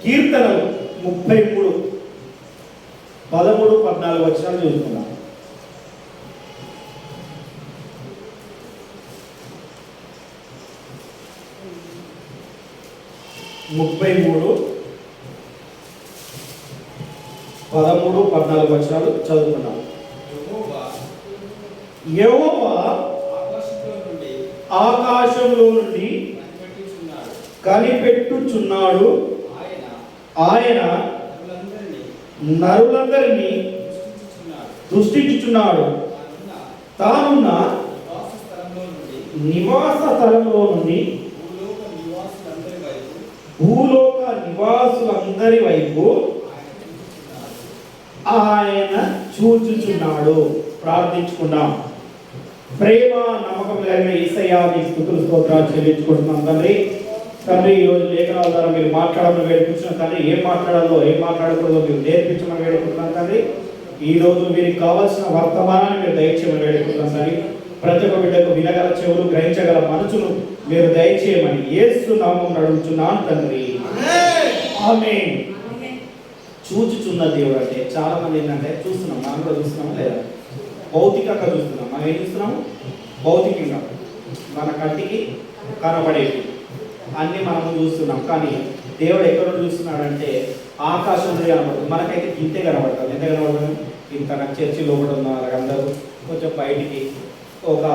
కీర్తనలు 33 13, 14 వచనాలు చూసుకున్నాం. ముప్పై 13, 14 వచనాలు చదువుకున్నాం. యెహోవా ఆకాశంలో నుండి కనిపెట్టుచున్నాడు, ఆయన నరులందరినీ దృష్టించుచున్నాడు. తానున్న నివాస స్థలంలో నుండి భూలోక నివాసులందరి వైపు ఆయన చూచుచున్నాడు. ప్రార్థించుకుందాం. ప్రేమ నమ్మకం కలిగిన యేసయ్యా నీకు స్తుతులు స్తోత్రాలు చెల్లించుకుంటున్నాం తండ్రి. తండ్రి ఈరోజు లేఖనాల ద్వారా మీరు మాట్లాడమని వేడుకుంటున్నాం తండ్రి. ఏం మాట్లాడాలో ఏం మాట్లాడకూడదో మీరు నేర్పించమని వేడుకుంటున్నాం తండ్రి. ఈ రోజు వీరికి కావాల్సిన వర్తమానాన్ని మీరు దయచేయమని వేడుకుంటున్నాం తండ్రి. ప్రతి ఒక్క బిడ్డకు వినగల చెవులు, గ్రహించగల మనసును మీరు దయచేయమని యేసు నామమున అడుగుచున్నాను తండ్రి. ఆమేన్. చూచుచున్న దేవుడు అంటే చాలా మంది ఏంటంటే చూస్తున్నాం, మనం కూడా చూస్తున్నామా లేదా? భౌతికంగా చూస్తున్నాం. మనం ఏం చూస్తున్నాము? భౌతికంగా మన కంటికి కనబడేవి అన్నీ మనము చూస్తున్నాం. కానీ దేవుడు ఎక్కడ చూస్తున్నాడంటే ఆకాశం నుండి కనబడుతుంది. మనకైతే ఇంతే కనబడుతుంది. ఎంత కనబడుతుంది? ఇంత చర్చి లోపల ఉన్న అందరూ కొంచెం బయటికి ఒక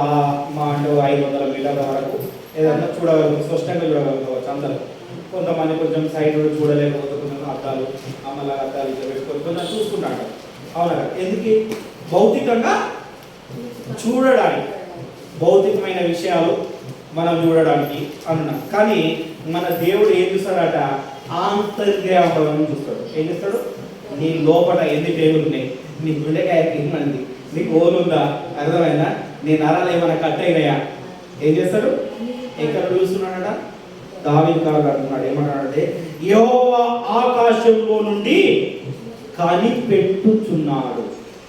మా అంటే 500 మీటర్ల వరకు ఏదన్నా చూడగలుగుతాం, స్పష్టంగా చూడగలుగుతావచ్చు అందరూ. కొంతమంది కొంచెం సైడ్ చూడలేకపోతే కొంచెం అద్దాలు అమ్మల అద్దాలు ఇట్లా పెట్టుకొని కొంచెం చూసుకుంటాడు. అవునా? ఎందుకు? భౌతికంగా చూడడానికి, భౌతికమైన విషయాలు మనం చూడడానికి అన్నా. కానీ మన దేవుడు ఏం చూస్తాడట? ఆంతర్యామలను చూస్తాడు. ఏం చేస్తాడు? నీ లోపల ఎన్ని టేబుల్ ఉన్నాయి, నీ గుండెకాయ ఎన్నిమంది, నీకు ఓలు ఉందా, అర్థమైందా, నీ నరాలు ఏమైనా కట్ అయినాయా? ఏం చేస్తాడు? ఎక్కడ చూస్తున్నాడట? దావీదు గారు అంటున్నాడు, ఏమన్నాడంటే యెహోవా ఆకాశంలో నుండి కనిపెట్టుచున్నాడు.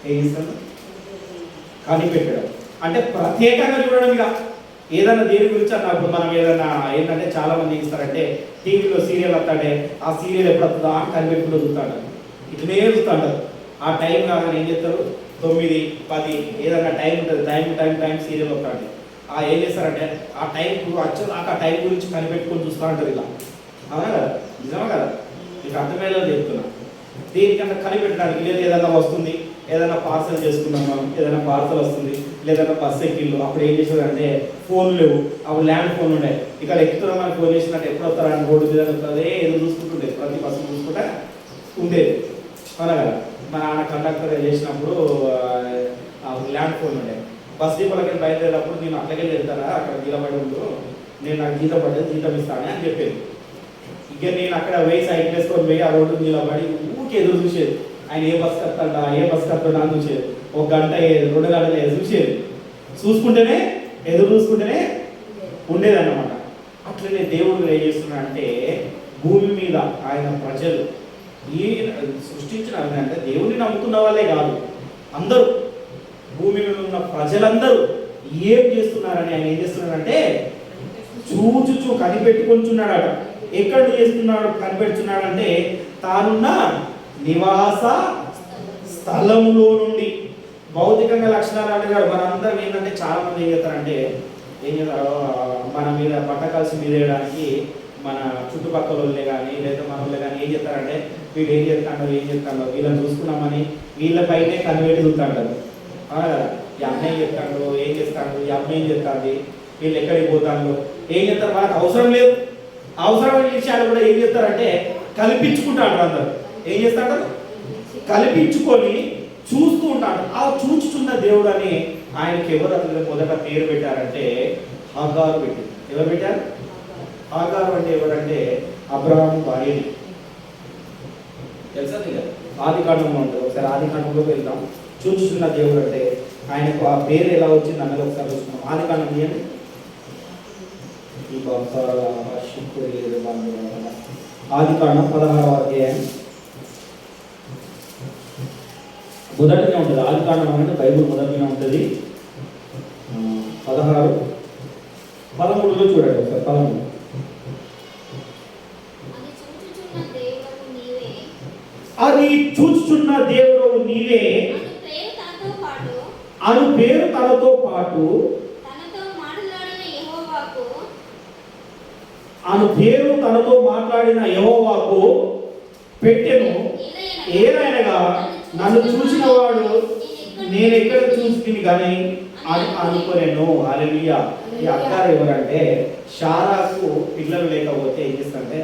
ఏం చేస్తాడు? కనిపెట్టడం అంటే ప్రత్యేకంగా చూడడం. ఇక ఏదైనా దేని గురించి అన్నప్పుడు మనం ఏదైనా ఏంటంటే చాలా మంది ఇస్తారంటే టీవీలో సీరియల్ వస్తాడే, ఆ సీరియల్ ఎప్పుడు వస్తుందా అని కనిపెట్టుకుంటూ చూస్తాడు, ఇట్లనే చూస్తాడు. ఆ టైం కాగానే ఏం చేస్తారు? 9, 10 ఏదైనా టైం ఉంటుంది, టైం సీరియల్ వస్తాడు. ఏం చేస్తారంటే ఆ టైం వచ్చేదాకా ఆ టైం గురించి కనిపెట్టుకొని చూస్తూ ఉంటారు. ఇలా అవునా కదా? నిజమా కదా? మీకు అర్థమయ్యేలా చెప్తున్నా. దీనికన్నా కనిపెట్టడానికి లేదు. ఏదైనా వస్తుంది, ఏదైనా పార్సల్ చేసుకున్నాం మనం, ఏదైనా పార్సల్ వస్తుంది, లేదన్నా బస్సు ఎక్కిళ్ళు. అప్పుడు ఏం చేసేదంటే ఫోన్లు లేవు, అప్పుడు ల్యాండ్ ఫోన్ ఉండే. ఇక్కడ ఎక్కుతున్నాం మనకు ఫోన్ చేసినట్టు ఎప్పుడు వస్తారని రోడ్డు మీద వస్తుంది, ఏదో చూసుకుంటుండే, ప్రతి బస్సు చూసుకుంటా ఉండేది. అవునా కదా? మన ఆయన కండక్టర్ చేసినప్పుడు ల్యాండ్ ఫోన్ ఉండే. బస్ డిపోలకి బయలుదేరేటప్పుడు నేను అట్లకే వెళ్తారా, అక్కడ నిలబడి ఉండు, నేను నాకు జీతం పడ్డది, జీతం ఇస్తానే అని చెప్పేది. ఇక నేను అక్కడ సైకిల్ వేసుకొని పోయి ఆ రోడ్డు నిలబడి ఊరికి ఎదురు చూసేది. ఆయన ఏ బస్ కత్తాడా అని చూసేది. 1 గంట 2 గంటలు చూసేది. ఎదురు చూసుకుంటేనే ఉండేదన్నమాట. అట్లనే దేవుడు ఏం చేస్తున్నాడంటే భూమి మీద ఆయన ప్రజలు సృష్టించిన అంటే దేవుడిని నమ్ముకున్న వాళ్ళే కాదు, అందరూ భూమి మీద ఉన్న ప్రజలందరూ ఏం చేస్తున్నారని ఆయన ఏం చేస్తున్నాడంటే చూచుచూ కనిపెట్టుకుంటున్నాడట. ఎక్కడ చేస్తున్నాడు? కనిపెడుతున్నాడంటే తానున్న నివాస స్థలములో నుండి. భౌతికంగా లక్షణాలు అడిగాడు. మనందరం ఏంటంటే చాలా మంది ఏం చేస్తారంటే మన మీద పట్టకాల్సి మీద వేయడానికి మన చుట్టుపక్కల వాళ్ళే కానీ లేదా మన వాళ్ళే కానీ ఏం చేస్తారంటే వీళ్ళు ఏం చేస్తాడో వీళ్ళని చూసుకున్నామని వీళ్ళ పైనే కనిపెట్టి చూస్తాడు. అవునా కదా? ఈ అన్నయ్య చెప్తాడు, ఏం చేస్తాడు, ఈ అమ్మ ఏం చేస్తుంది, వీళ్ళు ఎక్కడికి పోతాడు, ఏం చేస్తారు, మనకు అవసరం లేదు. అవసరమైన విషయాలు కూడా ఏం చేస్తారంటే కల్పించుకుంటాడు. అందరు ఏం చేస్తాడు? కల్పించుకొని చూస్తూ ఉంటాడు. ఆ చూచుచున్న దేవుడు అని ఆయనకి ఎవరు మొదట పేరు పెట్టారంటే హాగారు పెట్టారు. ఎవరు పెట్టారు? హాగారు అంటే ఎవరంటే అబ్రహాము భార్యని. తెలుసా? ఆదికాండంలో ఉంటుంది. ఒకసారి ఆదికాండంలోకి వెళ్తాం. చూచుచున్న దేవుడు అంటే ఆయనకు ఆ పేరు ఎలా వచ్చింది అన్నది ఒకసారి చూస్తున్నాం. ఆదికాండం తీయండి. ఆదికాండం 16వ అధ్యాయం మొదటిగా ఉంటుంది. ఆదికాండం అంటే బైబుల్ మొదటిగా ఉంటుంది. 16, 13లో చూడండి ఒకసారి. 13 అది చూచుచున్న దేవుడవు నీవే అను పేరు తనతో పాటు అను పేరు తనతో మాట్లాడిన యెహోవాకు పెట్టెను. ఏదైనగా నన్ను చూసిన వాడు నేను ఎక్కడ చూస్తుంది కానీ అని అనుకోలేను. హల్లెలూయా. ఈ అక్కారు ఎవరంటే షారాకు పిల్లలు లేకపోతే ఏం చేస్తారంటే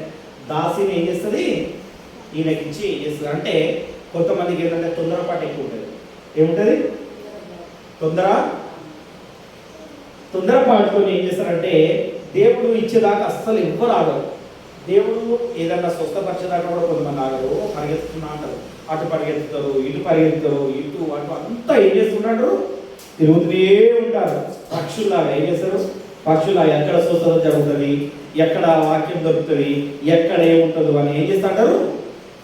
దాసిని ఏం చేస్తుంది ఈయనకి ఇచ్చి ఏం చేస్తుంది అంటే కొంతమందికి ఏంటంటే తొందరపాటు ఎక్కువ ఉంటుంది. ఏముంటుంది తొందరపాటుతో ఏం చేస్తారంటే దేవుడు ఇచ్చేదాకా అస్సలు ఎవ్వరు ఆగరు. దేవుడు ఏదన్నా స్వస్థపరిచేదాకా కూడా కొంతమంది ఆగరు. పరిగెత్తుతున్నా అంటారు, అటు పరిగెత్తుతారు, ఇటు పరిగెత్తుతారు, ఇటు అటు అంతా ఏం చేస్తున్నాడు తిరుగుతూనే ఉంటారు. పక్షుల్లాగా ఏం చేస్తారు, పక్షులాగా ఎక్కడ స్వస్థత జరుగుతుంది, ఎక్కడ వాక్యం దొరుకుతుంది, ఎక్కడ ఏముంటుందో అని ఏం చేస్తుంటారు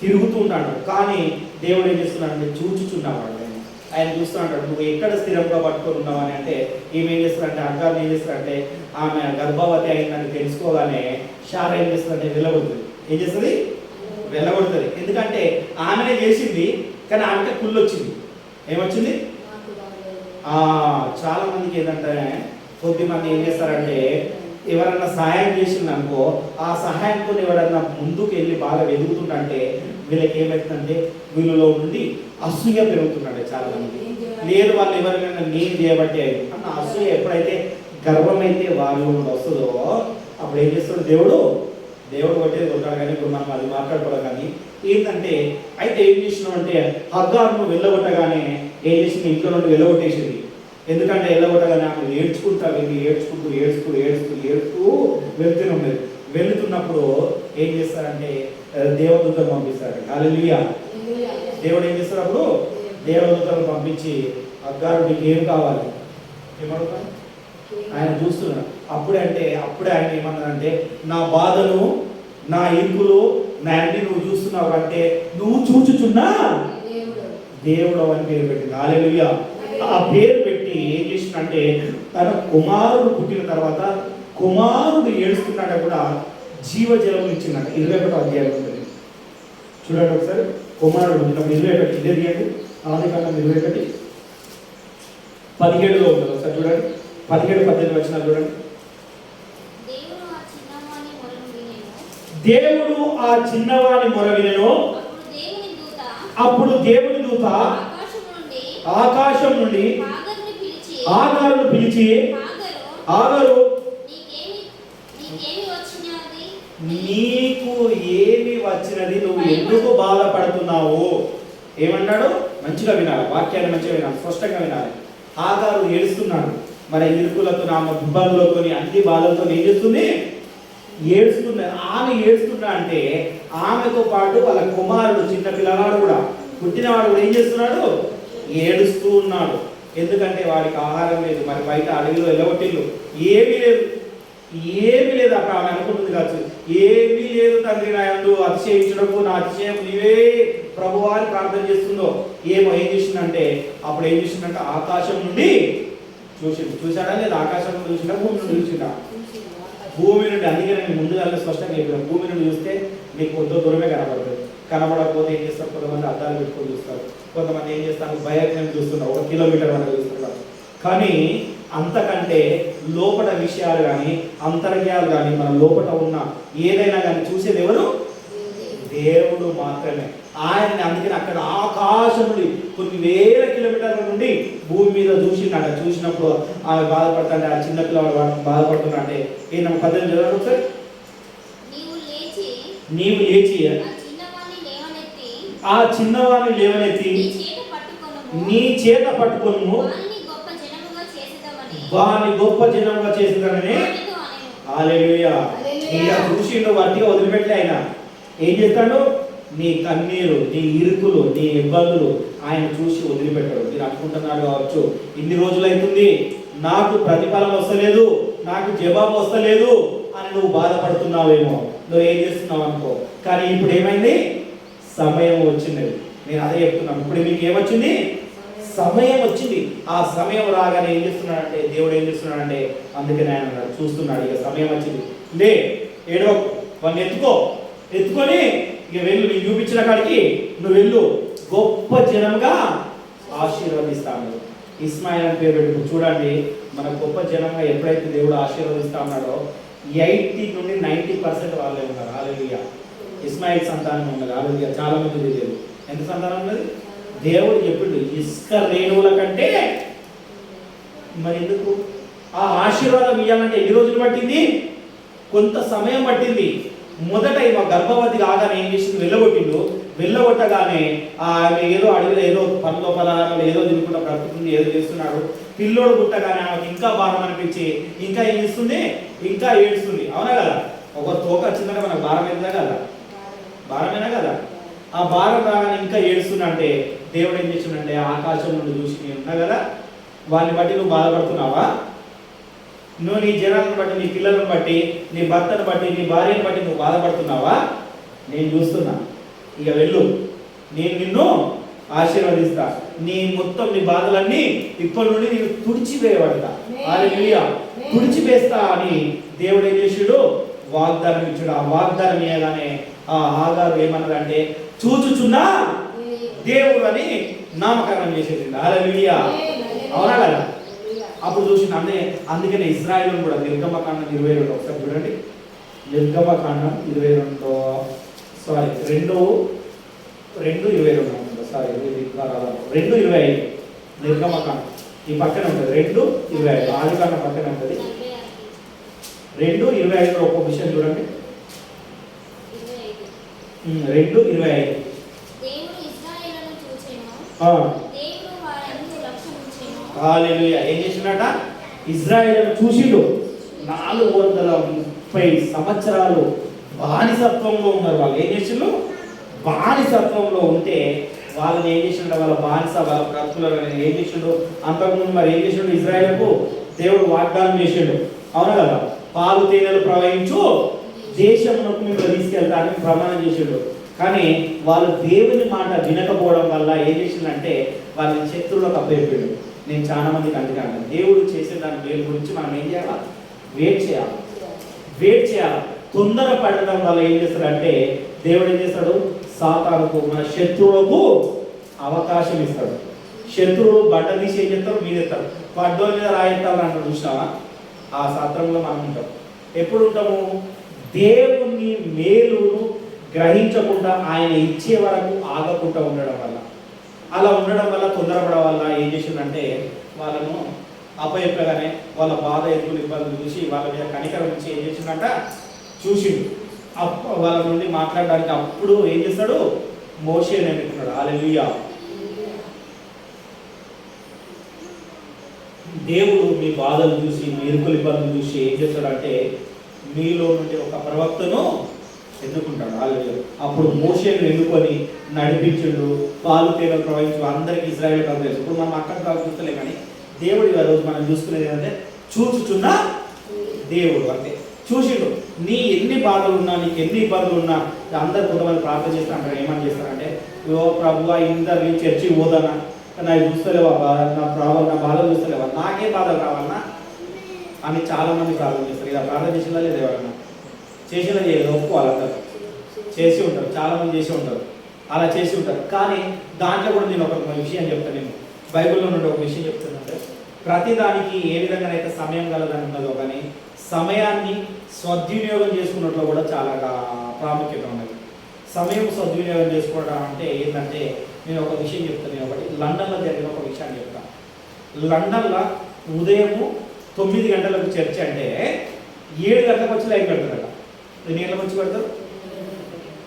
తిరుగుతూ ఉంటాడు. కానీ దేవుడు ఏం చేస్తున్నాడంటే చూచుచున్నాడు. ఆయన చూస్తూ ఉంటాడు నువ్వు ఎక్కడ స్థిరంగా పట్టుకొని ఉన్నావు అని. అంటే ఈమె ఏం చేస్తారంటే అగ్గారు ఏం చేస్తారంటే ఆమె గర్భవతి అయిందని తెలుసుకోగానే షారా ఏం చేస్తుందంటే వెళ్ళగొడుతుంది. ఏం చేస్తుంది వెళ్ళగొడుతుంది. ఎందుకంటే ఆమెనే చేసింది కానీ ఆమెకే కుళ్ళు వచ్చింది. ఏమొచ్చింది? చాలా మందికి ఏంటంటే కొద్దిమంది ఏం చేస్తారంటే ఎవరన్నా సహాయం చేసింది అనుకో, ఆ సహాయంతో ఎవరన్నా ముందుకు వెళ్ళి బాగా వెతుకుతుంటే వీళ్ళకి ఏమవుతుందంటే వీళ్ళలో నుండి అసూయ పెరుగుతుందంటే చాలా మంది. లేదు వాళ్ళు ఎవరికైనా నేను చేయబట్టే అన్న అసూయ ఎప్పుడైతే గర్వం అయితే వాళ్ళు వస్తుందో అప్పుడు ఏం చేస్తాడు దేవుడు కొట్టేది కొట్టాడు. కానీ ఇప్పుడు మనం అది మాట్లాడుకోవడం కానీ ఏంటంటే అయితే ఏం చేసినామంటే హగ్గారును వెళ్ళగొట్టగానే ఏం చేసింది ఇంట్లో నుండి వెళ్ళగొట్టేసింది. ఎందుకంటే వెళ్ళగొట్టగానే ఆమె ఏడ్చుకుంటూ వెళ్తూనే ఉండేది. వెళుతున్నప్పుడు ఏం చేస్తారంటే దేవదూతలు పంపిస్తారు. హల్లెలూయా. దేవుడు ఏం చేస్తారు అప్పుడు దేవదూతలు పంపించి అగ్గారు నీకు ఏం కావాలి ఏమడుగుతాను ఆయన చూస్తున్నాడు. అప్పుడే ఆయన ఏమన్నాడంటే నా బాధను నా ఇరుకులు నా అన్ని నువ్వు చూస్తున్నావు అంటే నువ్వు చూచుచున్నా దేవుడు అని పేరు పెట్టింది. హల్లెలూయా. ఆ పేరు పెట్టి ఏం చేసిందంటే తన కుమారుడు పుట్టిన తర్వాత కుమారుడు ఏడుస్తున్నాడ కూడా జీవజలం ఇచ్చిందంట. 21వ అధ్యాయం ఉంటుంది చూడండి ఒకసారి. కుమారుడు పుట్టినప్పుడు 21 ఇదే తీయండి. ఆదికాండం 21 17లో ఉంటుంది. ఒకసారి చూడండి 17-18 వచనాలు చూడండి. దేవుడు ఆ చిన్నవాని మొర వినెను. అప్పుడు దేవుని దూత ఆకాశం నుండి ఆగారును పిలిచి ఆగారు నీకు ఏమి వచ్చినది, నువ్వు ఎందుకు బాధపడుతున్నావు? ఏమన్నాడు? మంచిగా వినాలి, వాక్యాన్ని మంచిగా వినాలి, స్పష్టంగా వినాలి. ఆగారు ఏడుస్తున్నాడు. మరి ఇరుకులతో ఆమె ఇబ్బందులతో అన్ని బాధలతో ఏం చేస్తుంది? ఏడుస్తుంది. ఆమె ఏడుస్తున్నా అంటే ఆమెతో పాటు వాళ్ళ కుమారుడు చిన్న పిల్లవాడు కూడా పుట్టినవాడు కూడా ఏం చేస్తున్నాడు? ఏడుస్తూ ఉన్నాడు. ఎందుకంటే వాడికి ఆహారం లేదు. మరి బయట అడవిలో ఎలవటిల్లు ఏమీ లేదు. అప్పుడు ఆమె అనుకుంటుంది కావచ్చు ఏమీ లేదు తండ్రి నా యందు అతిశయించడము నా అతిశయం నీవే ప్రభువాని ప్రార్థన చేస్తుందో ఏం చేసిందంటే అప్పుడు ఏం చేసిందంటే ఆకాశం నుండి చూశాడా లేదా? ఆకాశం నుండి చూసిందా భూమి నుండి చూసిందా? భూమి నుండి. అందుకే నేను ముందుగా స్పష్టంగా చెప్పిన భూమి నుండి చూస్తే మీకు కొంత దూరమే కనబడుతుంది. కనబడకపోతే ఏం చేస్తారు? కొంతమంది అద్దాలు పెట్టుకొని చూస్తారు, కొంతమంది ఏం చేస్తారు భయంకరంగా చూస్తున్నారు, 1 కిలోమీటర్ వరకు చూస్తున్నారు. కానీ అంతకంటే లోపల విషయాలు కానీ అంతర్యాలు కానీ మన లోపల ఉన్న ఏదైనా కానీ చూసేది ఎవరు? దేవుడు మాత్రమే. ఆయన్ని అందుకని అక్కడ ఆకాశం నుండి కొన్ని వేల కిలోమీటర్ల నుండి భూమి మీద చూసినప్పుడు ఆమె బాధపడుతుంటే ఆ చిన్న పిల్లవాడు బాధపడుతున్నా అంటే ఏంటమ్మా పద్ధతి చదవండి ఒకసారి. నీవు లేచి ఆ చిన్నవాడిని లేవనెత్తి నీ చేత పట్టుకొను వారిని గొప్ప జనముగా చేసేదానని. హల్లెలూయా. ఇలా చూసిండు వాటిగా వదిలిపెట్టలే. ఆయన ఏం చేస్తాడు? నీ కన్నీరు, నీ ఇరుకులు, నీ ఇబ్బందులు ఆయన చూసి వదిలిపెట్టాడు. మీరు అనుకుంటున్నారు కావచ్చు ఇన్ని రోజులు అవుతుంది నాకు ప్రతిఫలం వస్తలేదు, నాకు జవాబు వస్తలేదు అని నువ్వు బాధపడుతున్నావేమో, నువ్వు ఏం చేస్తున్నావు అనుకో. కానీ ఇప్పుడు ఏమైంది? సమయం వచ్చింది. నేను అదే చెప్తున్నాను. ఇప్పుడు మీకు ఏమొచ్చింది? సమయం వచ్చింది. ఆ సమయం రాగానే ఏం చేస్తున్నాడంటే దేవుడు ఏం చేస్తున్నాడంటే అందుకని ఆయన చూస్తున్నాడు. ఇక సమయం వచ్చింది, లే ఏడో వాడిని ఎత్తుకొని ఇక వెళ్ళు, నేను చూపించిన కాడికి నువ్వు వెళ్ళు, గొప్ప జనంగా ఆశీర్వదిస్తాను. ఇస్మాయిల్ అని పేరు పెట్టుకు చూడండి, మన గొప్ప జనంగా ఎప్పుడైతే దేవుడు ఆశీర్వదిస్తా ఉన్నాడో 80 నుండి 90% వాళ్ళే ఉన్నారు. హల్లెలూయా. ఇస్మాయిల్ సంతానం ఉన్నది. హల్లెలూయా. చాలా మంది తెలియదు. ఎంత సంతానం ఉన్నది? దేవుడు చెప్పిండు ఇసుక రేణువుల కంటే. మరి ఎందుకు ఆ ఆశీర్వాదం ఇవ్వాలంటే ఎన్ని రోజులు పట్టింది? కొంత సమయం పట్టింది. మొదట ఇవ గర్భవతి కాగానే ఏం చేసింది? వెళ్ళగొట్టగానే ఆమె ఏదో అడవిలో ఏదో పనుల పదార్థాలు ఏదో తిరుగుకుంటా బ్రతుకుతుంది, ఏదో చేస్తున్నాడు. పిల్లోడు పుట్టగానే ఆమెకి ఇంకా భారం అనిపించి ఇంకా ఏం చేస్తుంది? ఇంకా ఏడుస్తుంది. అవునా కదా? ఒక తోక వచ్చిందంటే మనకు భారమేనా కదా? భారమేనా కదా? ఆ భారం రాగానే ఇంకా ఏడుస్తున్నా అంటే దేవుడు ఏం చేసిందంటే ఆకాశం నుండి చూసి, నేను ఉన్నా కదా, వాడిని బట్టి నువ్వు బాధపడుతున్నావా? నువ్వు నీ జనాలను బట్టి, నీ పిల్లలను బట్టి, నీ భర్తను బట్టి, నీ భార్యను బట్టి నువ్వు బాధపడుతున్నావా? నేను చూస్తున్నా. ఇక వెళ్ళు, నేను నిన్ను ఆశీర్వదిస్తా. నీ మొత్తం నీ బాధలన్నీ ఇప్పటి నుండి నేను తుడిచివేయబడతా. హల్లెలూయా. తుడిచివేస్తా అని దేవుడు ఏం చేసాడు? వాగ్దానం ఇచ్చాడు. ఆ వాగ్దానం ఇవ్వగానే ఆ హాగారు ఏమన్నదంటే చూచుచున్నా దేవుడు అని నామకరణం చేసేది. హల్లెలూయా. అవునా కదా? అప్పుడు చూసిన అందుకనే ఇజ్రాయేల్ కూడా నిర్గమకాండం 22 ఒకసారి చూడండి. నిర్గమకాండం 22 సారీ 2:22 సారీ 2:25 నిర్గమకాండం ఈ పక్కన ఉంటుంది. 2:25 ఆదికాండం పక్కన ఉంటుంది. 2:25 ఒక విషయం చూడండి. 2:25 హల్లెలూయా. ఏం చేసినట? ఇజ్రాయేలును చూసిండు. 430 సంవత్సరాలు బానిసత్వంలో ఉన్నారు వాళ్ళు. ఏం చేసిండు? బానిసత్వంలో ఉంటే వాళ్ళని ఏం చేసిండు? వాళ్ళ బానిస వాళ్ళ బ్రతుకులను ఏం చేసిండు? అంతకుముందు మరి ఏం చేసిండు? ఇజ్రాయేలుకు దేవుడు వాగ్దానం చేసిండు. అవును కదా? పాలు తేనెలు ప్రవహించు దేశమునకు మేము తీసుకెళ్తానని ప్రమాణం చేసిండు. కానీ వాళ్ళు దేవుని మాట వినకపోవడం వల్ల ఏం చేసిందంటే వాళ్ళని శత్రువులకు అప్పచెప్పాడు. నేను చాలా మందికి అందుకంటాను, దేవుడు చేసే దాని మేలు గురించి మనం ఏం చేయాలా? వెయిట్ చేయాలి. తొందర పడడం వల్ల ఏం చేస్తాడంటే దేవుడు ఏం చేస్తాడు? సాతానుకు, మన శత్రువులకు అవకాశం ఇస్తాడు. శత్రువు బండ తీసి ఏం చేస్తారు? మీదెత్తారు. పడ్డోల మీద రాయిస్తాడు అంటారు. చూసినావా? ఆ సత్రంలో మనం ఉంటాం. ఎప్పుడు ఉంటాము? దేవుని మేలును గ్రహించకుండా ఆయన ఇచ్చే వరకు ఆగకుండా ఉండడం వల్ల, అలా ఉండడం వల్ల, తొందరపడడం వల్ల ఏం చేసిందంటే వాళ్ళను అప్పచెప్పగానే వాళ్ళ బాధ ఎదుగులు ఇబ్బందులు చూసి వాళ్ళ మీద కనికరం నుంచి ఏం చేసిందంట చూసిండు. వాళ్ళ నుండి మాట్లాడడానికి అప్పుడు ఏం చేస్తాడు? మోషేని ఎన్నుకున్నాడు. హల్లెలూయా. దేవుడు మీ బాధలు చూసి, మీ ఇరుకులు ఇబ్బందులు చూసి ఏం చేస్తాడంటే మీలో నుండి ఒక ప్రవక్తను ఎన్నుకుంటాడు. హల్లెలూయా. అప్పుడు మోషేను ఎన్నుకొని నడిపించుడు, పాలు తేనెలు ప్రవహించు అందరికీ ఇజ్రాయేల్ కాదు తెలుసు. ఇప్పుడు మనం అక్కడ కాదు చూస్తలే, కానీ దేవుడు ఆ రోజు మనం చూసుకునేది ఏంటంటే చూచుచున్న దేవుడు. అంటే చూసిండు. నీ ఎన్ని బాధలు ఉన్నా, నీకు ఎన్ని ఇబ్బందులు ఉన్నా, అందరు కొంతమంది ప్రార్థన చేస్తారంటారు. ఏమని చేస్తారంటే, ఓ ప్రభువా ఇందరు నీ చర్చి పోదానా, నాకు చూస్తలేవా నా బాధలు చూస్తలేవా, నాకే బాధలు రావాలన్నా అని చాలా మంది ప్రార్థన చేస్తారు. ఇలా ప్రార్థన చేసిందా లేదు? ఎవరన్నా చేసినా చేయలేదు, ఒప్పుకోవాలంటారు. చేసి ఉంటారు, చాలా మంది చేసి ఉంటారు, అలా చేసి ఉంటారు. కానీ దాంట్లో కూడా నేను ఒక విషయం చెప్తాను. నేను బైబిల్లో నుండి ఒక విషయం చెప్తానంటే, ప్రతిదానికి ఏ విధంగానైతే సమయం కలదని ఉన్నదో, కానీ సమయాన్ని సద్వినియోగం చేసుకున్నట్లో కూడా చాలా ప్రాముఖ్యత ఉన్నది. సమయం సద్వినియోగం చేసుకోవడం అంటే ఏంటంటే, నేను ఒక విషయం చెప్తాను. నేను ఒకటి లండన్లో జరిగిన ఒక విషయాన్ని చెప్తాను. లండన్లో ఉదయము 9 గంటలకు చర్చ్ అంటే 7 గంటలకు వచ్చి లైన్ పెడతారట. ఎన్ని గంటలకు వచ్చి పెడతారు?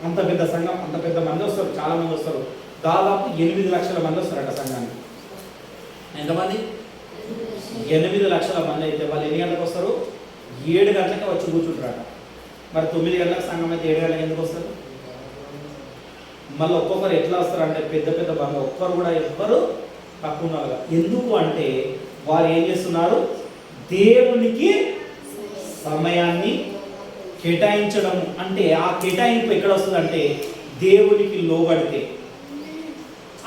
అంత పెద్ద సంఘం, అంత పెద్ద మంది వస్తారు, చాలా మంది వస్తారు. దాదాపు 8 లక్షల మంది వస్తారట సంఘానికి. ఎంతమంది? 8 లక్షల మంది. అయితే వాళ్ళు ఎన్ని గంటలకు వస్తారు? 7 గంటలకే వచ్చి కూర్చుంటారట. మరి 9 గంటలకు సంఘం అయితే 7 గంటలకు ఎందుకు వస్తారు? మళ్ళీ ఒక్కొక్కరు ఎట్లా వస్తారు అంటే పెద్ద పెద్ద బంధు, ఒక్కరు కూడా ఎవ్వరు తక్కువ ఉన్నారు. ఎందుకు అంటే వారు ఏం చేస్తున్నారు? దేవునికి సమయాన్ని కేటాయించడం. అంటే ఆ కేటాయింపు ఎక్కడ వస్తుందంటే దేవునికి లోబడితే.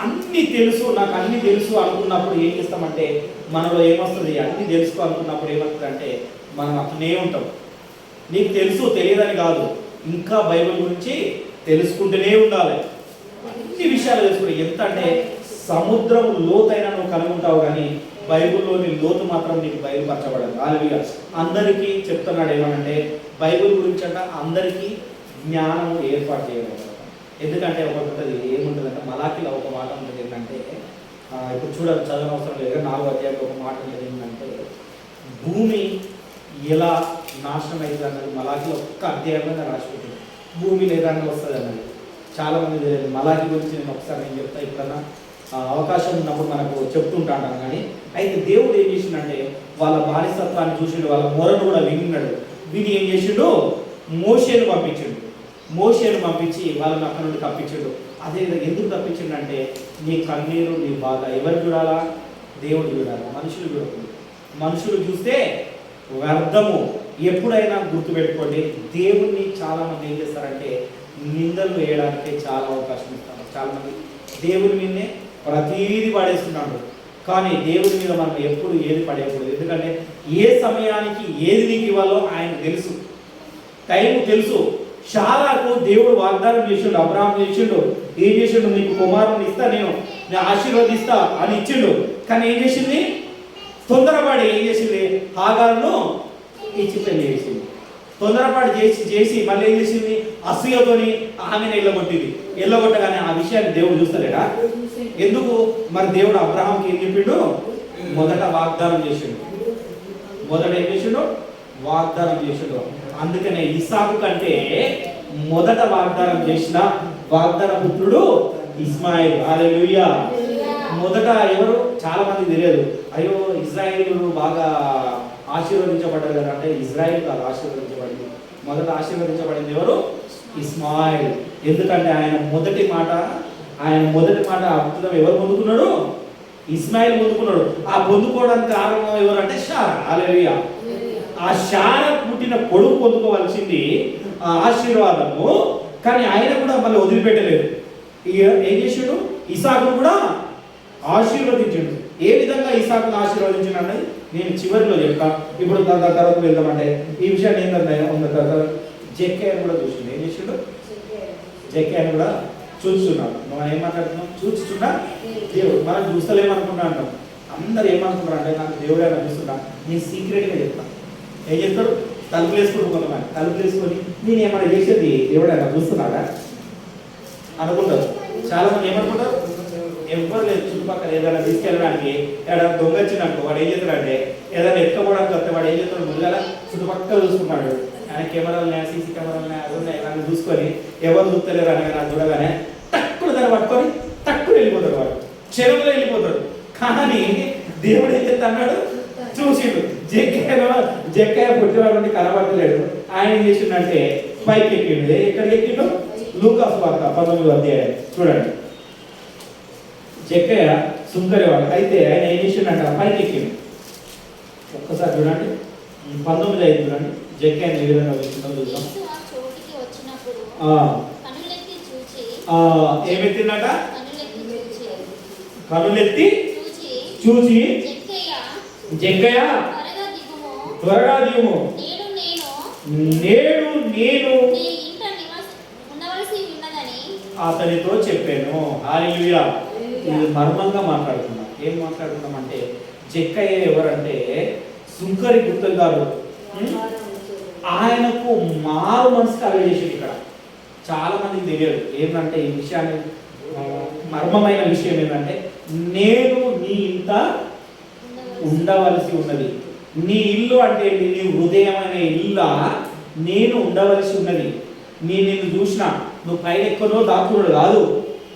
అన్నీ తెలుసు, నాకు అన్నీ తెలుసు అనుకున్నప్పుడు ఏం చేస్తామంటే మనలో ఏమొస్తుంది? అన్నీ తెలుసు అనుకున్నప్పుడు ఏమవుతుంది అంటే మనం అట్లనే ఉంటాం. నీకు తెలుసు తెలియదని కాదు, ఇంకా బైబిల్ గురించి తెలుసుకుంటూనే ఉండాలి. అన్ని విషయాలు తెలుసుకుని ఎంత అంటే సముద్రం లోతైనా నువ్వు కనుగొంటావు, కానీ బైబిల్లోని లోతు మాత్రం నీకు బయలుపరచబడదు. హల్లెలూయా. అందరికీ చెప్తున్నాడు ఏమనంటే బైబిల్ గురించి అంట అందరికీ జ్ఞానం ఏర్పాటు చేయబడదు. ఎందుకంటే ఒకటి ఉంటుంది, ఏముంటుందంటే మలాఖీలో ఒక మాట ఉంటుంది ఏంటంటే, ఇప్పుడు చూడాలి చదవనవసరం లేదు, 4వ అధ్యాయంలో ఒక మాట ఉంటుంది ఏంటంటే భూమి ఎలా నాశనం అవుతుంది అన్నది మలాఖీలో ఒక్క అధ్యాయంలో రాసిపోతుంది. భూమి లేదంటే వస్తుంది అన్నది చాలామంది తెలియదు. మలాఖీ గురించి నేను ఒకసారి నేను చెప్తా, ఎప్పుడన్నా అవకాశం ఉన్నప్పుడు మనకు చెప్తుంటాను. కానీ అయితే దేవుడు ఏం చేసిండంటే వాళ్ళ బానిసత్వాన్ని చూసిండు, వాళ్ళ మొరను కూడా విన్నాడు. విని ఏం చేసిండు, మోషేను పంపించిండు. మోషేను పంపించి వాళ్ళని అక్కడ నుండి తప్పించాడు. అదే ఎందుకు తప్పించిండు అంటే నీ కన్నీరు నీ బాధ ఎవరు చూడాలా, దేవుడు చూడాలి, మనుషులు చూడకూడదు. మనుషులు చూస్తే వ్యర్థము. ఎప్పుడైనా గుర్తుపెట్టుకోండి, దేవుణ్ణి చాలామంది ఏం చేస్తారంటే నిందలు వేయడానికే చాలా అవకాశం ఇస్తారు. చాలామంది దేవుని మీదనే ప్రతీది పడేస్తున్నాడు, కానీ దేవుని మీద మనం ఎప్పుడు ఏది పడేయకూడదు. ఎందుకంటే ఏ సమయానికి ఏది నీకు ఇవ్వాలో ఆయన తెలుసు, టైం తెలుసు. శారాకు దేవుడు వాగ్దానం చేసిండు, అబ్రాహాం చేసిండు, ఏం చేసిండు, నీకు కుమారుని ఇస్తా, నేను ఆశీర్వదిస్తా అని ఇచ్చిండు. కానీ ఏం చేసింది, తొందరపాటు ఏం చేసింది, హాగారును ఇచ్చి పెళ్లి చేసింది. తొందరపాటు చేసి మళ్ళీ ఏం చేసింది, అసూయతోని ఆమెను ఎల్లగొట్టగానే ఆ విషయాన్ని దేవుడు చూస్తలేడా? ఎందుకు మరి దేవుడు అబ్రహాంకి ఏం చెప్పిండు, మొదట వాగ్దానం చేసిండు. మొదట ఏం చేసిండు, వాగ్దానం చేసిండు. అందుకనే ఇస్సాకు కంటే మొదట వాగ్దానం చేసిన వాగ్దాన పుత్రుడు ఇస్మాయిల్. హల్లెలూయా. మొదట ఎవరు చాలా మంది తెలియదు, అయ్యో ఇజ్రాయేలు బాగా ఆశీర్వదించబడ్డారు కదా అంటే ఇజ్రాయేల్ కాదు ఆశీర్వదించబడింది. మొదట ఆశీర్వదించబడింది ఎవరు, ఇస్మాయిల్. ఎందుకంటే ఆయన మొదటి మాట అద్భుతం ఎవరు పొందుకున్నాడు, ఇస్మాయిల్ పొందుకున్నాడు. ఆ పొందుకోవడానికి కారణం ఎవరంటే శారా. హల్లెలూయా. ఆ శారా పుట్టిన కొడుకు పొందుకోవాల్సింది ఆ ఆశీర్వాదము, కానీ ఆయన కూడా మళ్ళీ వదిలిపెట్టలేదు. ఏం చేసాడు, ఇసాకును కూడా ఆశీర్వదించాడు. ఏ విధంగా ఇసాకును ఆశీర్వదించాడు అన్నది నేను చివరిలో చెప్తా. ఇప్పుడు దాని తర్వాత వెళ్దామంటే ఈ విషయాన్ని ఏంటంటే ఉన్న తర్వాత జెక్కయ్యను కూడా చూసిండు. ఏం చేసిండు, జెక్కయ్యను కూడా చూస్తున్నాడు. మనం ఏం మాట్లాడుతున్నాం, చూస్తున్నా దేవుడు. మనం చూస్తలేమనుకున్నా అంటాం. అందరు ఏమనుకుంటారు అంటే నాకు దేవుడే చూస్తున్నా. నేను సీక్రెట్గా చెప్తాను. ఏం చేస్తాడు, తలుపులు వేసుకుంటూ కొంతమంది తలుపులు వేసుకొని నేను ఏమైనా చేసేది దేవుడైనా చూస్తున్నాడా అనుకుంటారు. చాలా మంది ఏమనుకుంటారు, ఎవరు లేదు చుట్టుపక్కల ఏదైనా తీసుకెళ్ళడానికి. ఏదైనా దొంగ వచ్చినట్టు వాడు ఏం చేస్తాడంటే ఏదైనా ఎత్తుకోవడానికి వస్తే వాడు ఏం చేస్తాడు, ముందుగా చుట్టుపక్కల చూసుకున్నాడు. ఆయన కెమెరాలు ఉన్నాయి, సీసీ కెమెరాలు ఉన్నాయి, అది ఉన్నాయి, ఇలాంటి చూసుకొని ఎవరు చూస్తలేరు అనగా నాకు చూడగానే తక్కువ ధర పట్టుకొని తక్కువ వెళ్ళిపోతాడు. వాడు క్షణంలో వెళ్ళిపోతాడు. కానీ దేవుడు ఏం చేస్తా అన్నాడు, చూసిండు. జెక్కయ్య పుట్టినవాడు నుండి కనబడలేడు. ఆయన ఏం చేసిండంటే పైకి ఎక్కిండు. ఎక్కడికి ఎక్కిండు, లూకా సువార్త 19వ అధ్యాయం చూడండి. జెక్కయ్య సుంకరేవాడు. అయితే ఆయన ఏం చేసిండంట, పైకి ఎక్కిండు. ఒక్కసారి చూడండి 19:5 చూడండి. జెక్కయ్య ఏ విధంగా వచ్చిందో చూద్దాం. ఏమెత్తిందట, కనులెత్తి చూచి జెక్కయ్య త్వరగా దిగుము, నేడు నేను అతనితో చెప్పాను. హల్లెలూయా. ఇది మర్మంగా మాట్లాడుతున్నాం. ఏం మాట్లాడుతున్నాం అంటే జెక్కయ్య ఎవరంటే సుంకరి గుప్తల్ గారు. ఆయనకు మారు మనసు కలిగేసాడు. ఇక్కడ చాలా మందికి తెలియదు ఏంటంటే ఈ విషయాన్ని, మర్మమైన విషయం ఏంటంటే నేను నీ ఇంట ఉండవలసి ఉన్నది. నీ ఇల్లు అంటే నీ హృదయమైన ఇల్లా నేను ఉండవలసి ఉన్నది. నిన్ను చూసిన నువ్వు పైన ఎక్కడో దాక్కున్నాడు కాదు,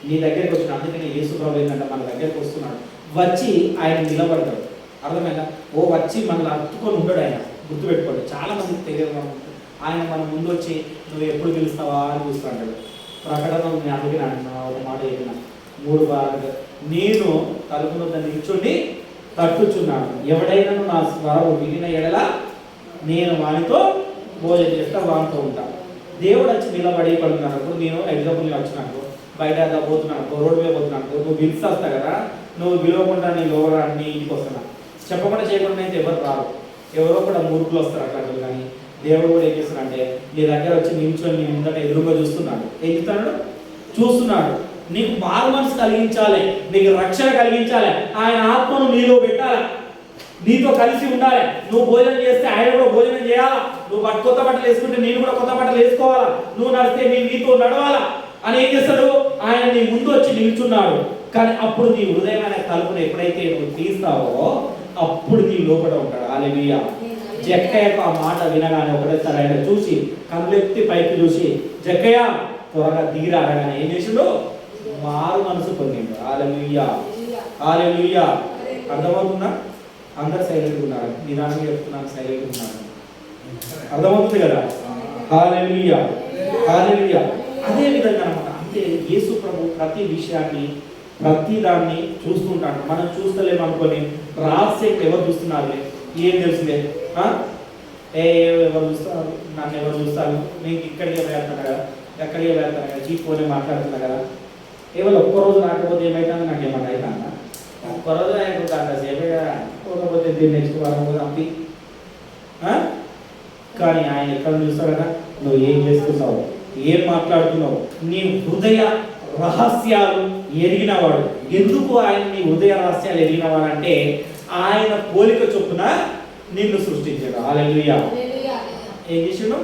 నీ దగ్గరికి వచ్చిన. అందుకని యేసు ప్రభు ఏంటంటే మన దగ్గరికి వస్తున్నాడు. వచ్చి ఆయన నిలబడతాడు. అర్థమైందా? ఓ వచ్చి మనల్ని అత్తుకొని ఉండడు. ఆయన గుర్తుపెట్టుకోండి. చాలా మందికి తెలియదు. ఆయన మన ముందు వచ్చి నువ్వు ఎప్పుడు పిలుస్తావా అని చూస్తాడు. ప్రకటన అందుకే అంటున్నా ఒక మాట చెప్పిన 3 బాగా, నేను తలుపు వద్ద నిల్చుండి తట్టుచున్నాను, ఎవడైనా నా స్వరం వినిన ఎడల నేను వానితో భోజనం చేస్తా, వానితో ఉంటాను. దేవుడు వచ్చి నిలబడి పడుతున్నప్పుడు నేను ఎగ్జాంపుల్ వచ్చినాను, బయట పోతున్నాను, రోడ్డు మీద పోతున్నాను, నువ్వు పిలిచేస్తా కదా, నువ్వు పిలవకుండా నీ లోపల అన్ని ఇంటికి వస్తున్నా. చెప్పకుండా చేయకుండా అయితే ఎవరు రారు. ఎవరో కూడా మూర్ఖులు వస్తారు అట్లాంటివి. కానీ దేవుడు కూడా ఏం చేస్తున్నాడంటే నీ దగ్గర వచ్చి నిల్చొని నీ ముందట ఎదురుగా చూస్తున్నాడు. ఏం చెప్తున్నాడు? చూస్తున్నాడు. నీకు మారు మనసు కలిగించాలి, నీకు రక్షణ కలిగించాలి, ఆయన ఆత్మను నీలో పెట్టాలి, నీతో కలిసి ఉండాలి. నువ్వు భోజనం చేస్తే ఆయన కూడా భోజనం చేయాలా, నువ్వు కొత్త బట్టలు వేసుకుంటే నేను కూడా కొత్త బట్టలు వేసుకోవాలా, నువ్వు నడిస్తే నీతో నడవాలా అని ఏం చేస్తాడు? ఆయన నీ ముందు వచ్చి నిల్చున్నాడు. కానీ అప్పుడు నీ హృదయమైన తలుపును ఎప్పుడైతే నువ్వు తీస్తావో అప్పుడు నీ లోపల ఉంటాడు. హల్లెలూయా. జక్కయ్యకు ఆ మాట వినగానే ఒకటేసారి ఆయన చూసి కళ్ళెత్తి పైకి చూసి జక్కయ్య త్వరగా దిగిరా అనగానే ఏం చేసిండు? మారు మనసు పొందిండు. హల్లెలూయా, హల్లెలూయా. అర్థమవుతుందా? అందరు సైలెంట్గా ఉన్నారు, నిదానంగా చెప్తున్నాను, సైలెంట్గా ఉన్నారు. అర్థమవుతుంది కదా? హల్లెలూయా, హల్లెలూయా. అదే విధంగా అనమాట. అంటే యేసు ప్రభు ప్రతి విషయాన్ని ప్రతి దాన్ని చూస్తుంటాడు. మనం చూస్తలేము అనుకొని రహస్యం ఎవరు చూస్తున్నారులే, ఏం తెలుసులే, ఎవరు చూస్తారు, నన్ను ఎవరు చూస్తారు, నేను ఇక్కడికే వెళ్తాను కదా, ఎక్కడికే వెళ్తాను కదా, చీఫోనే మాట్లాడుతున్నా కదా, ఏవో ఒక్కరోజు రాకపోతే ఏమైతుందో నాకు ఏమన్నా అవుతుందా? ఒక్కరోజు అయిపోతా సేపే కదా, పోకపోతే దీన్ని నెక్స్ట్ వారం కూడా అంపి. కానీ ఆయన ఎక్కడ చూస్తాడు కదా, నువ్వు ఏం చేస్తున్నావు, ఏం మాట్లాడుతున్నావు, నీ హృదయ రహస్యాలు ఎరిగినవాడు. ఎందుకు ఆయన నీ హృదయ రహస్యాలు ఎరిగినవాడు అంటే ఆయన పోలిక చొప్పున నిన్ను సృష్టించాడు. హల్లెలూయా. ఏం చేసాడు?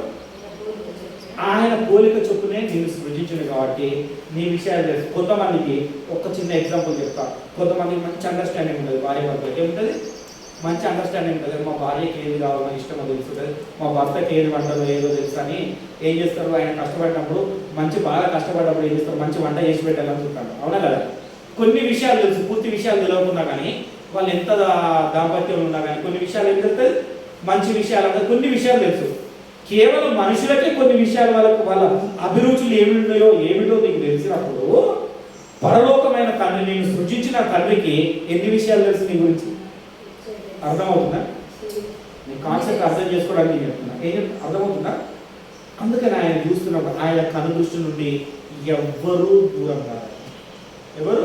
ఆయన పోలిక చొప్పునే నిన్ను సృష్టించాడు కాబట్టి నీ విషయాలు తెలుసు. కొంతమందికి ఒక చిన్న ఎగ్జాంపుల్ చెప్తా. కొంతమందికి మంచి అండర్స్టాండింగ్ ఉంటుంది, భార్య భర్తకి ఏముంటుంది, మంచి అండర్స్టాండింగ్ ఉంటుంది. మా భార్యకి ఏది కావాలో ఇష్టమో తెలుస్తుంది, మా భర్తకి ఏది వంటలో ఏదో తెలుసు అని ఏం చేస్తారు? ఆయన కష్టపడినప్పుడు బాగా కష్టపడినప్పుడు ఏం చేస్తారు? మంచి వంట చేసి పెట్టాలని చూస్తాడు. అవునా కదా? కొన్ని విషయాలు తెలుసు, పూర్తి విషయాలు తెలియకుండా కానీ వాళ్ళు ఎంత దాంపత్యం ఉన్నా కానీ కొన్ని విషయాలు ఏం తెలుస్తుంది? మంచి విషయాలు అంటే కొన్ని విషయాలు తెలుసు. కేవలం మనుషులకే కొన్ని విషయాలు వాళ్ళ అభిరుచులు ఏమిటో నీకు తెలిసినప్పుడు పరలోకమైన తండ్రి, నేను సృజించిన తండ్రికి ఎన్ని విషయాలు తెలుసు నీ గురించి? అర్థమవుతుందా? నీ కాన్సెప్ట్ అర్థం చేసుకోవడానికి నేను చెప్తున్నా. అర్థమవుతుందా? అందుకని ఆయన చూస్తున్నప్పుడు ఆయన కను దృష్టి నుండి ఎవ్వరూ దూరం కాదు, ఎవరు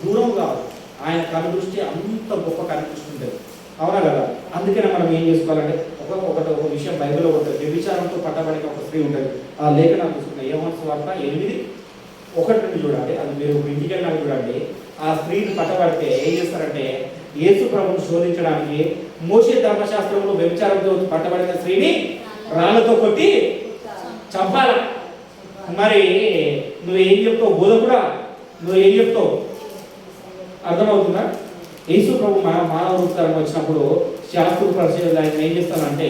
దూరం కాదు. ఆయన కను దృష్టి అంత గొప్ప కను దృష్టి ఉంటుంది. అవునా కదా? అందుకనే మనం ఏం చేసుకోవాలంటే ఒక విషయం బైబిల్లో ఉంటుంది. వ్యభిచారంతో పట్టబడిన ఒక స్త్రీ ఉంటుంది. ఆ లేఖనాలు చూసుకున్న యోహాను సువార్త 8:1 చూడండి. అది మీరు ఇంటికి వెళ్ళినా చూడండి. ఆ స్త్రీని పట్టబడితే ఏం చేస్తారంటే యేసు ప్రభువును శోధించడానికి మోషే ధర్మశాస్త్రంలో వ్యభిచారంతో పట్టబడిన స్త్రీని రాళ్లతో కొట్టి చంపాల. మరి నువ్వేం చెప్తావు బోధకుడా? నువ్వేం చెప్తావు? అర్థమవుతుందా? యేసు ప్రభు మానవ రూపంగా వచ్చినప్పుడు శాస్త్రులు పరిచయం ఆయన ఏం చేస్తానంటే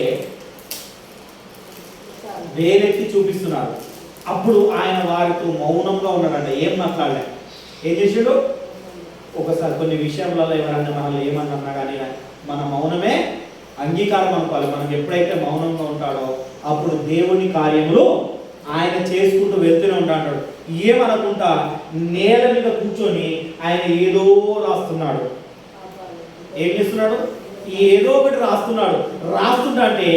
వేరెత్తి చూపిస్తున్నారు. అప్పుడు ఆయన వారితో మౌనంగా ఉన్నాడంట, ఏం మాట్లాడలే. ఏం చేసాడు? ఒకసారి కొన్ని విషయంలో ఎవరన్నా మనల్ని ఏమన్నా కానీ మన మౌనమే అంగీకారం అనుకోవాలి. మనకు ఎప్పుడైతే మౌనంగా ఉంటాడో అప్పుడు దేవుని కార్యములు ఆయన చేసుకుంటూ వెళ్తూనే ఉంటాడు. ఏమనుకుంటా నేల మీద కూర్చొని ఆయన ఏదో రాస్తున్నాడు. ఏం చేస్తున్నాడు? ఏదో ఒకటి రాస్తుంటా అంటే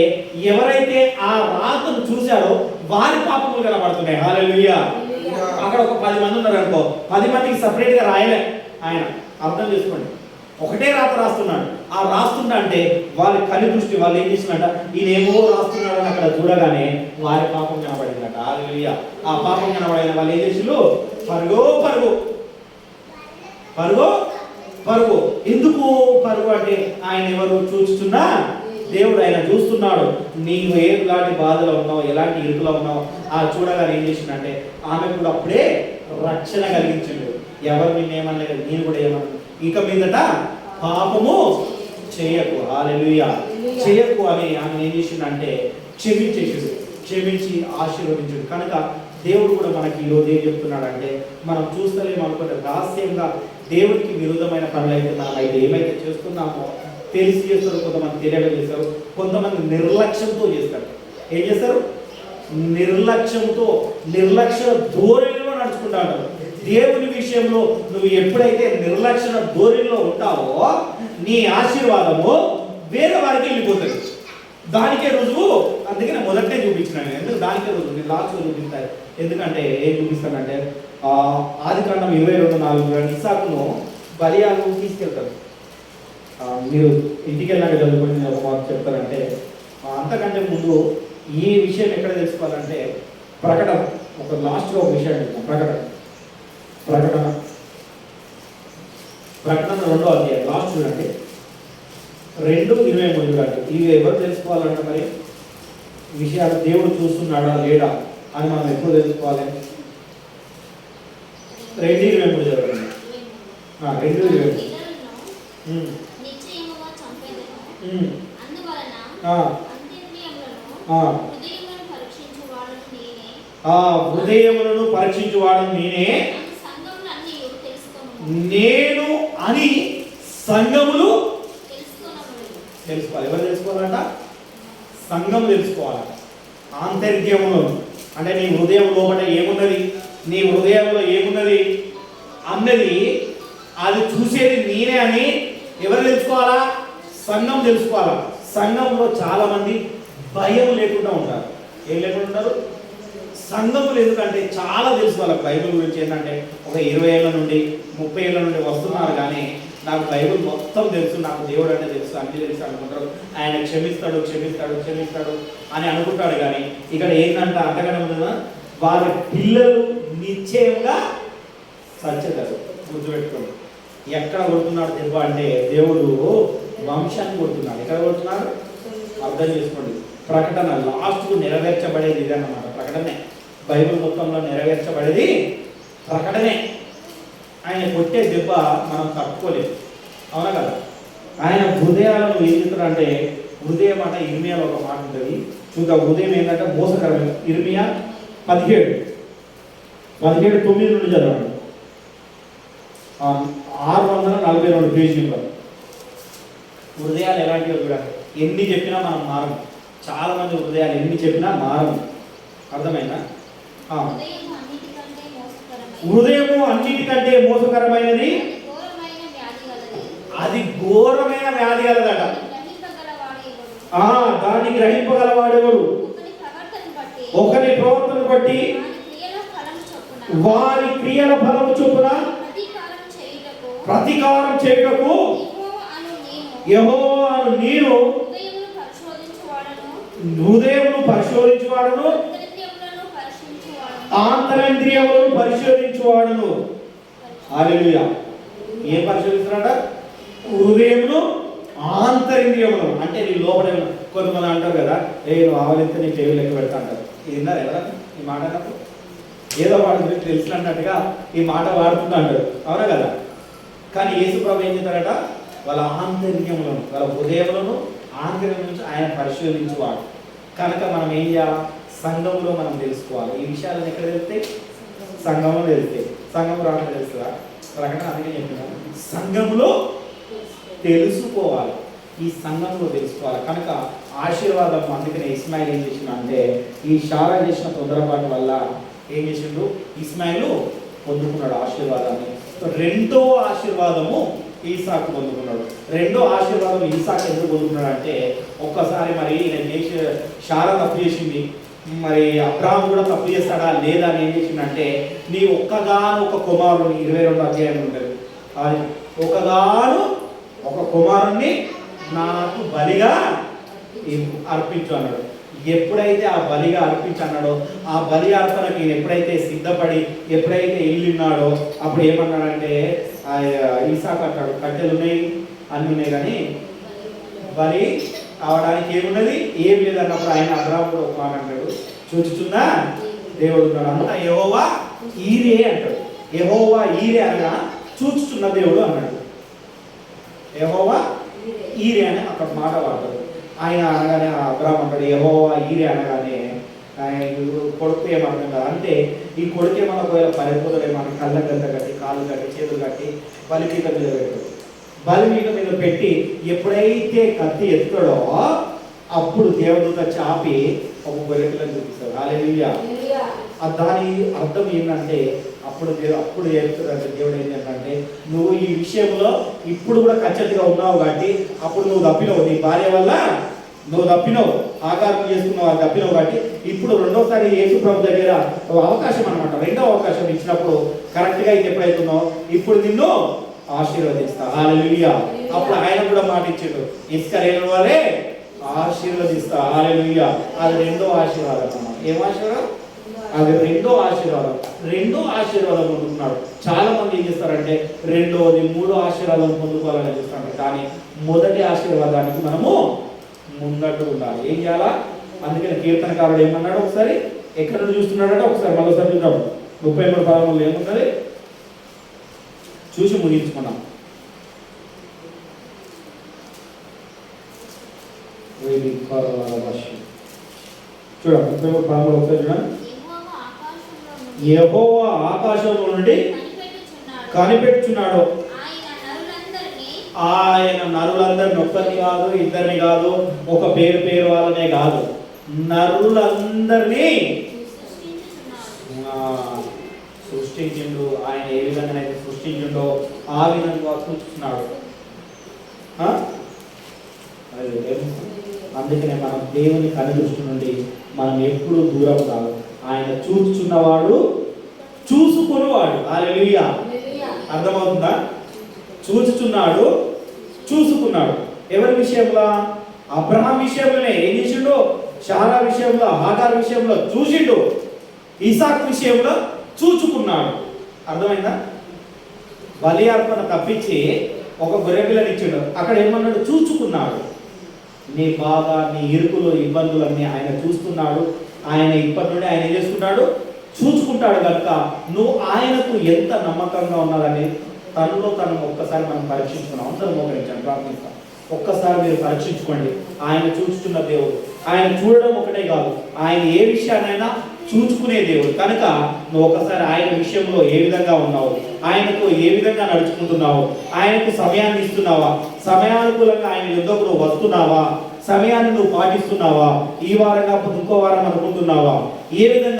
ఎవరైతే ఆ రాతను చూశారో వారి పాపములు కనబడుతున్నాయి. హల్లెలూయా. అక్కడ ఒక 10 మంది ఉన్నారు అనుకో, 10 మందికి సపరేట్గా రాయలే ఆయన. అర్థం చేసుకోండి, ఒకటే రాత రాస్తున్నాడు. ఆ రాస్తుంటా అంటే వారి కలి దృష్టి వాళ్ళు ఏం చేసినట్ట, ఈయనేమో రాస్తున్నాడు అని అక్కడ చూడగానే వారి పాపం కనబడిందట. హల్లెలూయా. ఆ పాపం కనబడిన వాళ్ళు ఏం చేసిళ్ళు? పరుగు. ఎందుకు పరుగు అంటే ఆయన ఎవరు చూస్తున్నా దేవుడు, ఆయన చూస్తున్నాడు. నీవు ఎలాంటి బాధలో ఉన్నావు, ఎలాంటి ఇరుకులో ఉన్నావు ఆ చూడగానే ఏం చేసిందంటే ఆమె కూడా అప్పుడే రక్షణ కలిగించిండు. ఎవరు నిన్నేమనలేదు, నేను కూడా ఏమన్నా ఇక మీదట పాపము చేయకు. హల్లెలూయా. చేయకు అని ఆమె ఏం చేసిందంటే క్షమించి ఆశీర్వదించుడు. కనుక దేవుడు కూడా మనకి ఈరోజు ఏం చెప్తున్నాడంటే మనం చూస్తలేము అనుకుంటే రహస్యంగా దేవుడికి విరుద్ధమైన పనులు అయితే మనం అయితే ఏమైతే చేస్తున్నామో తెలిసి చేస్తారు, కొంతమంది తెలియక చేస్తారు, కొంతమంది నిర్లక్ష్యంతో చేస్తారు. ఏం చేస్తారు? నిర్లక్ష్య ధోరణిలో నడుచుకుంటా ఉంటారు. దేవుని విషయంలో నువ్వు ఎప్పుడైతే నిర్లక్ష్య ధోరణిలో ఉంటావో నీ ఆశీర్వాదము వేరే వారికి వెళ్ళిపోతుంది. దానికే రుజువు. అందుకని మొదటే చూపించినాను. ఎందుకు దానికే రుజువు? నేను లాస్ట్లో చూపిస్తాను. ఎందుకంటే ఏం చూపిస్తానంటే ఆదికాండం 22:4 ఇస్సాకును బలియాగు తీసుకెళ్తారు. మీరు ఇంటికి వెళ్ళాక చదువుకొని ఒక మాట చెప్తారంటే అంతకంటే ముందు ఈ విషయం ఎక్కడ తెలుసుకోవాలంటే ప్రకటన, ఒక లాస్ట్గా ఒక విషయం చెప్తాం. ప్రకటన 2వ అధ్యాయం లాస్ట్ చూడండి, 2:23 చూడండి. ఇవి ఎవరు తెలుసుకోవాలంటే మరి విషయాలు దేవుడు చూస్తున్నాడా లేడా అని మనం ఎప్పుడు తెలుసుకోవాలి? 2:23 చదవండి. 2:23 హృదయములను పరీక్షించువాడు నేనే, నేను అని సంఘములు తెలుసుకోవాలి. ఎవరు తెలుసుకోవాలంట? సంఘం తెలుసుకోవాలి. ఆంతర్యములు అంటే నీ హృదయం లోపల ఏమున్నది, నీ హృదయంలో ఏమున్నది అన్నది అది చూసేది నేనే అని ఎవరు తెలుసుకోవాలా? సంఘం తెలుసుకోవాలా. సంఘంలో చాలా మంది భయం లేకుండా ఉంటారు. ఏం లేకుండా ఉంటారు? సంఘములు. ఎందుకంటే చాలా తెలుసు వాళ్ళకి బైబిల్ గురించి. ఏంటంటే ఒక 20 ఏళ్ళ నుండి 30 ఏళ్ళ నుండి వస్తున్నారు, కానీ నాకు బైబిల్ మొత్తం తెలుసు, నాకు దేవుడు అంటే తెలుసు, అన్ని తెలుసు అనుకుంటారు. ఆయన క్షమిస్తాడు క్షమిస్తాడు క్షమిస్తాడు అని అనుకుంటాడు. కానీ ఇక్కడ ఏంటంటే అంతగానే ఉంటుందా, వాళ్ళ పిల్లలు నిశ్చయంగా సత్యతారు. గుర్తుపెట్టుకోండి. ఎక్కడ కొడుతున్నాడు దెబ్బ అంటే దేవుడు వంశాన్ని కొడుతున్నాడు. ఎక్కడ కొడుతున్నాడు అర్థం చేసుకోండి. ప్రకటన లాస్ట్కు నెరవేర్చబడేది ఇది అన్నమాట. ప్రకటనే బైబిల్ మొత్తంలో నెరవేర్చబడేది ప్రకటనే. ఆయన కొట్టే దెబ్బ మనం తట్టుకోలేము, అవునా కదా? ఆయన హృదయాలను ఏం చెప్తారంటే, హృదయం మాట ఇర్మియాలో ఒక మాట ఉంటుంది చూద్దాం. హృదయం ఏంటంటే మోసకరమైన. ఇర్మియా 17:9 నుండి చదవండి. 642 పేజీ నెంబర్. హృదయాలు ఎలాంటివి చూడాలి. ఎన్ని చెప్పినా మనం మారము. చాలా మంది హృదయాలు ఎన్ని చెప్పినా మారము. అర్థమైందా? హృదయము అన్నిటికంటే మోసకరమైనది, అది ఘోరమైన వ్యాధి కలదట. దాన్ని గ్రహింపగలవాడెవడు? ఒకరి ప్రవర్తన బట్టి వారి క్రియల ఫలము చొప్పున ప్రతీకారం చేయుటకు యెహోవా అను నేను హృదయమును పరిశోధించువాడను, ఆంతరేంద్రియములను పరిశోధించువాడను. హల్లెలూయా. ఏం పరిశోధిస్తున్నాడ? హృదయమును ఆంతరేంద్రియములు. అంటే నీ లోపల కొంతమంది అంటారు కదా, నువ్వు ఆవలిస్తే నీ చెవి లెక్క పెడతా అంటారు. విన్నారు ఎలా ఈ మాట? అన్నప్పుడు ఏదో వాడి గురించి తెలిసినట్టుగా ఈ మాట వాడుతుంటా అంటారు, అవునా కదా? కానీ యేసు ప్రభు ఏం చేస్తారట? వాళ్ళ ఆంతర్యములను, వాళ్ళ హృదయములను ఆంతర్యం నుంచి ఆయన పరిశోధించువాడు. కనుక మనం ఏం చేయాలి? సంఘంలో మనం తెలుసుకోవాలి. ఈ విషయాలను ఎక్కడ తెలుస్తాయి? సంఘంలో తెలుస్తాయి. సంఘం రావడం తెలుస్తుందా? ప్రకటన అందుకే చెప్తున్నాను, సంఘంలో తెలుసుకోవాలి. ఈ సంఘంలో తెలుసుకోవాలి. కనుక ఆశీర్వాదం. అందుకనే ఇస్మాయిల్ ఏం చేసిండు అంటే, ఈ షారా చేసిన తొందరపాటు వల్ల ఏం చేసిండు? ఇస్మాయిల్ పొందుకున్నాడు ఆశీర్వాదాన్ని. రెండో ఆశీర్వాదము ఈసాకు పొందుకున్నాడు. రెండో ఆశీర్వాదం ఈసాకు ఎందుకు పొందుకున్నాడు అంటే, ఒక్కసారి మరి నేను చేసి షారా తప్పు చేసింది, మరి అబ్రాహాం కూడా తప్పు చేస్తాడా లేదా అని ఏం చేసిందంటే, నీ ఒక్కగాను కుమారుని 22వ అధ్యాయం ఉంటుంది, అది ఒక కుమారుణ్ణి నాకు బలిగా అర్పించు అన్నాడు. ఎప్పుడైతే ఆ బలిగా అర్పించన్నాడో, ఆ బలి అర్పణకి ఎప్పుడైతే సిద్ధపడి ఎప్పుడైతే వెళ్ళిన్నాడో, అప్పుడు ఏమన్నాడంటే ఈసాకు అంటాడు, కట్టెలు ఉన్నాయి అన్నీ ఉన్నాయి కానీ బలి అవడానికి ఏమున్నది? ఏం లేదన్నప్పుడు ఆయన అబ్రాహాము కూడా ఒక మాట అంటాడు, చూచుచున్నా దేవుడు ఉన్నాడు. అంతా యెహోవా ఈరే అంటాడు. యెహోవా ఈరే అనగా చూచుచున్న దేవుడు అన్నాడు. యెహోవా ఈరే అని అక్కడ మాట వాడతాడు. ఆయన అనగానే అబ్రాహాము అంటాడు యెహోవా ఈరే అనగానే ఆయన కొడుకు ఏమర్థం కదా అంటే, ఈ కొడుకు ఏమన్నా ఒకవేళ పరిపోతాడు, ఏమన్నా కళ్ళ గంట కట్టి, కాళ్ళు కట్టి, చేతులు కట్టి బలిపీఠ మీద పెట్టాడు. బలిపీఠ మీద పెట్టి ఎప్పుడైతే కత్తి ఎత్తాడో అప్పుడు దేవదూత చాపి ఒక గొర్రెపిల్లని చూపిస్తాడు. హల్లెలూయా. దాని అర్థం ఏంటంటే, అప్పుడు చెప్తాడంటే దేవుడు ఏం చేస్తాడంటే, నువ్వు ఈ విషయంలో ఇప్పుడు కూడా ఖచ్చితంగా ఉన్నావు కాబట్టి, అప్పుడు నువ్వు తప్పినవు, నీ భార్య వల్ల నువ్వు తప్పినవు, ఆకారం చేసుకున్నావు, అది తప్పినవు కాబట్టి ఇప్పుడు రెండోసారి యేసు ప్రభు దగ్గర అవకాశం అనమాట, రెండో అవకాశం ఇచ్చినప్పుడు కరెక్ట్గా ఇది ఎప్పుడైతున్నావు, ఇప్పుడు నిన్ను ఆశీర్వదిస్తా. హల్లెలూయా. అప్పుడు ఆయన కూడా మాట ఇచ్చాడు, ఇసుక లేని వాళ్ళే ఆశీర్వదిస్తా. హల్లెలూయా. అది రెండో ఆశీర్వాదం అన్నమాట. ఏం ఆశీర్వాదం? అది రెండో ఆశీర్వాదం. రెండో ఆశీర్వాదం పొందుకున్నాడు. చాలా మంది ఏం చేస్తారంటే రెండోది మూడో ఆశీర్వాదం పొందుకోవాలని చూస్తారు, కానీ మొదటి ఆశీర్వాదానికి మనము ముందట్టు ఉండాలి. ఏం చేయాలా? అందుకని కీర్తనకారుడు ఏమన్నాడు? ఒకసారి ఎక్కడ నుండి చూస్తున్నాడంటే ఒకసారి మరోసారి చూద్దాం. 33:13 ఏమున్నది చూసి ముగించుకున్నాం. చూడండి 33:13 ఒకసారి చూడండి. యెహోవా ఆకాశంలో నుండి కనిపెట్టుచున్నాడు. ఆయన నరులందరిని, ఒక్కరిని కాదు, ఇద్దరిని కాదు, ఒక పేరు పేరు వాళ్ళనే కాదు, నరులందరినీ సృష్టించిండు. ఆయన ఏ విధంగా అయితే సృష్టించిండో ఆ విధంగా చూస్తున్నాడు. అందుకనే మనం దేవుని కనుదృష్టి నుండి మనం ఎప్పుడు దూరం కాదు. ఆయన చూచుచున్నవాడు చూసుకునేవాడు. హల్లెలూయా. అర్థమవుతుందా? చూచుచున్నాడు, చూసుకున్నాడు. ఎవరి విషయంలో? అబ్రహాం విషయంలోనే ఏం చేసిండు? శారా విషయంలో, హాగార్ విషయంలో చూసిండు. ఇసాక్ విషయంలో చూచుకున్నాడు. అర్థమైందా? బలి అర్పణ తప్పించి ఒక గొర్రెపిల్లని ఇచ్చిండు. అక్కడ ఏమన్నాడు? చూచుకున్నాడు. నీ బాధ, నీ ఇరుకులు, ఇబ్బందులన్నీ ఆయన చూస్తున్నాడు. ఆయన ఇప్పటి నుండి ఆయన ఏం చేసుకున్నాడు? చూచుకుంటాడు. కనుక నువ్వు ఆయనకు ఎంత నమ్మకంగా ఉన్నాడని తనలో తను ఒక్కసారి మనం పరీక్షించుకున్నాం. అందరం మోకరించండి, ప్రార్థిస్తాం. ఒక్కసారి మీరు పరీక్షించుకోండి. ఆయన చూస్తున్న దేవుడు. ఆయన చూడడం ఒకటే కాదు, ఆయన ఏ విషయాన్నైనా చూచుకునే దేవుడు. కనుక నువ్వు ఒకసారి ఆయన విషయంలో ఏ విధంగా ఉన్నావు, ఆయనకు ఏ విధంగా నడుచుకుంటున్నావు, ఆయనకు సమయాన్ని ఇస్తున్నావా, సమయానుకూలంగా ఆయన యుద్ధకు నువ్వు వస్తున్నావా, సమయాన్ని నువ్వు పాటిస్తున్నావా, ఈ వారం కాకపోతే ఇంకో వారం అనుకుంటున్నావా, ఏ విధంగా